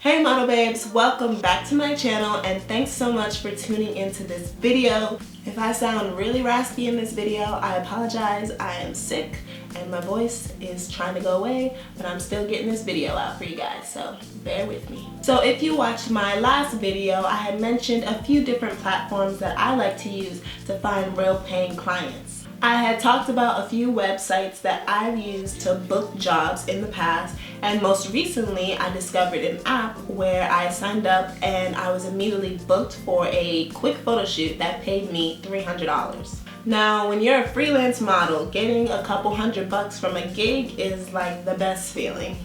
Hey model babes, welcome back to my channel and thanks so much for tuning into this video. If I sound really raspy in this video, I apologize. I am sick and my voice is trying to go away, but I'm still getting this video out for you guys, so bear with me. So if you watched my last video, I had mentioned a few different platforms that I like to use to find real paying clients. I had talked about a few websites that I've used to book jobs in the past, and most recently I discovered an app where I signed up and I was immediately booked for a quick photo shoot that paid me $300. Now, when you're a freelance model, getting a couple $100 from a gig is like the best feeling.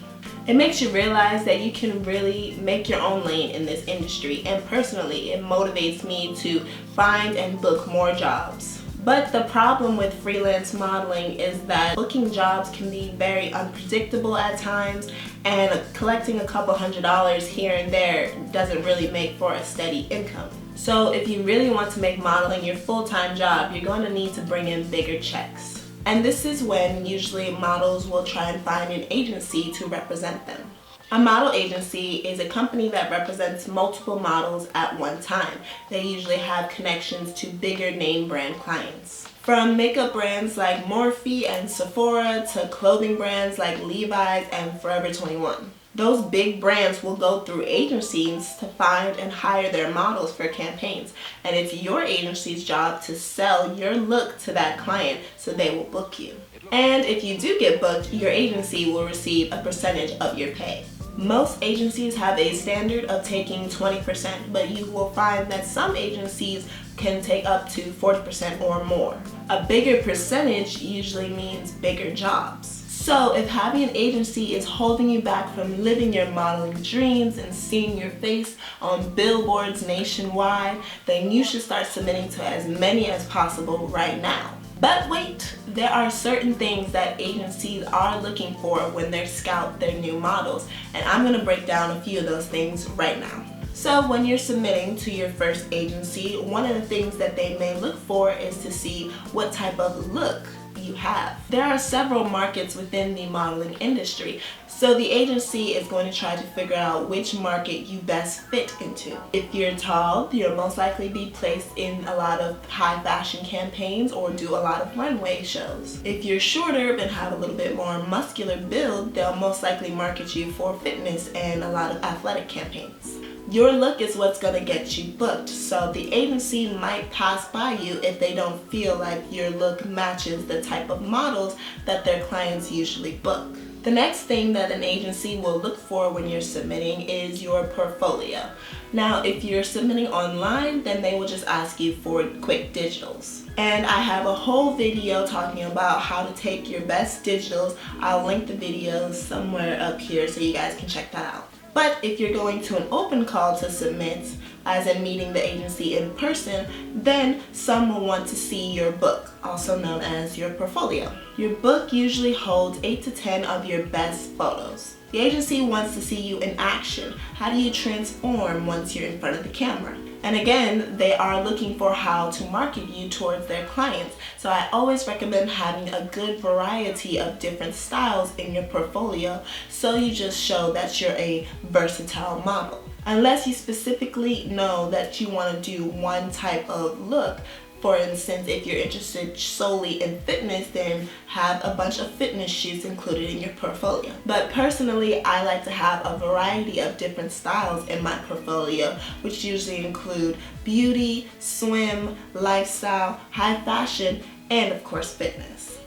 It makes you realize that you can really make your own lane in this industry, and personally it motivates me to find and book more jobs. But the problem with freelance modeling is that booking jobs can be very unpredictable at times, and collecting a couple $100 here and there doesn't really make for a steady income. So if you really want to make modeling your full-time job, you're going to need to bring in bigger checks. And this is when usually models will try and find an agency to represent them. A model agency is a company that represents multiple models at one time. They usually have connections to bigger name brand clients. From makeup brands like Morphe and Sephora to clothing brands like Levi's and Forever 21. Those big brands will go through agencies to find and hire their models for campaigns. And it's your agency's job to sell your look to that client so they will book you. And if you do get booked, your agency will receive a percentage of your pay. Most agencies have a standard of taking 20%, but you will find that some agencies can take up to 40% or more. A bigger percentage usually means bigger jobs. So if having an agency is holding you back from living your modeling dreams and seeing your face on billboards nationwide, then you should start submitting to as many as possible right now. But wait, there are certain things that agencies are looking for when they scout their new models, and I'm going to break down a few of those things right now. So when you're submitting to your first agency, one of the things that they may look for is to see what type of look you have. There are several markets within the modeling industry, so the agency is going to try to figure out which market you best fit into. If you're tall, you'll most likely be placed in a lot of high fashion campaigns or do a lot of runway shows. If you're shorter but have a little bit more muscular build, they'll most likely market you for fitness and a lot of athletic campaigns. Your look is what's going to get you booked, so the agency might pass by you if they don't feel like your look matches the type of models that their clients usually book. The next thing that an agency will look for when you're submitting is your portfolio. Now, if you're submitting online, then they will just ask you for quick digitals. And I have a whole video talking about how to take your best digitals. I'll link the videos somewhere up here so you guys can check that out. But if you're going to an open call to submit, as in meeting the agency in person, then some will want to see your book, also known as your portfolio. Your book usually holds 8 to 10 of your best photos. The agency wants to see you in action. How do you transform once you're in front of the camera? And again, they are looking for how to market you towards their clients. So I always recommend having a good variety of different styles in your portfolio, so you just show that you're a versatile model. Unless you specifically know that you want to do one type of look. For instance, if you're interested solely in fitness, then have a bunch of fitness shoots included in your portfolio. But personally, I like to have a variety of different styles in my portfolio, which usually include beauty, swim, lifestyle, high fashion, and of course fitness.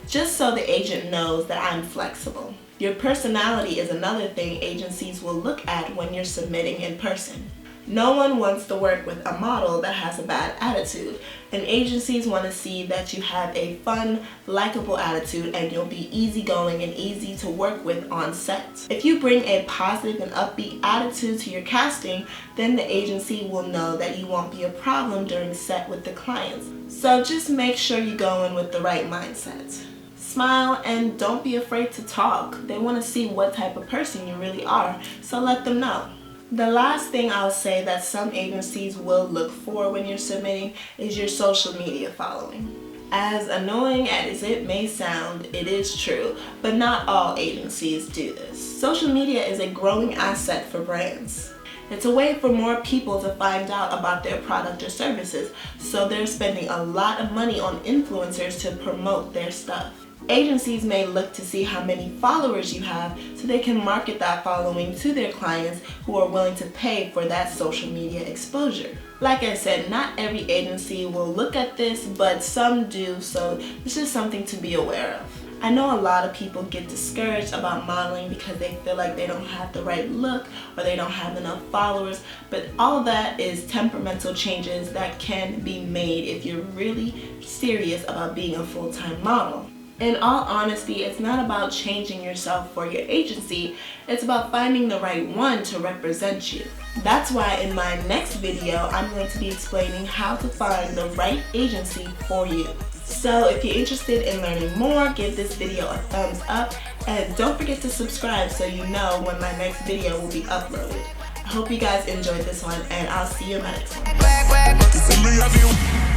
Just so the agent knows that I'm flexible. Your personality is another thing agencies will look at when you're submitting in person. No one wants to work with a model that has a bad attitude, and agencies want to see that you have a fun, likable attitude and you'll be easygoing and easy to work with on set. If you bring a positive and upbeat attitude to your casting, then the agency will know that you won't be a problem during set with the clients. So just make sure you go in with the right mindset. Smile and don't be afraid to talk. They want to see what type of person you really are, so let them know. The last thing I'll say that some agencies will look for when you're submitting is your social media following. As annoying as it may sound, it is true, but not all agencies do this. Social media is a growing asset for brands. It's a way for more people to find out about their product or services, so they're spending a lot of money on influencers to promote their stuff. Agencies may look to see how many followers you have so they can market that following to their clients who are willing to pay for that social media exposure. Like I said, not every agency will look at this, but some do, so it's just something to be aware of. I know a lot of people get discouraged about modeling because they feel like they don't have the right look or they don't have enough followers, but all of that is temperamental changes that can be made if you're really serious about being a full-time model. In all honesty, it's not about changing yourself for your agency, it's about finding the right one to represent you. That's why in my next video, I'm going to be explaining how to find the right agency for you. So if you're interested in learning more, give this video a thumbs up and don't forget to subscribe so you know when my next video will be uploaded. I hope you guys enjoyed this one and I'll see you in my next one.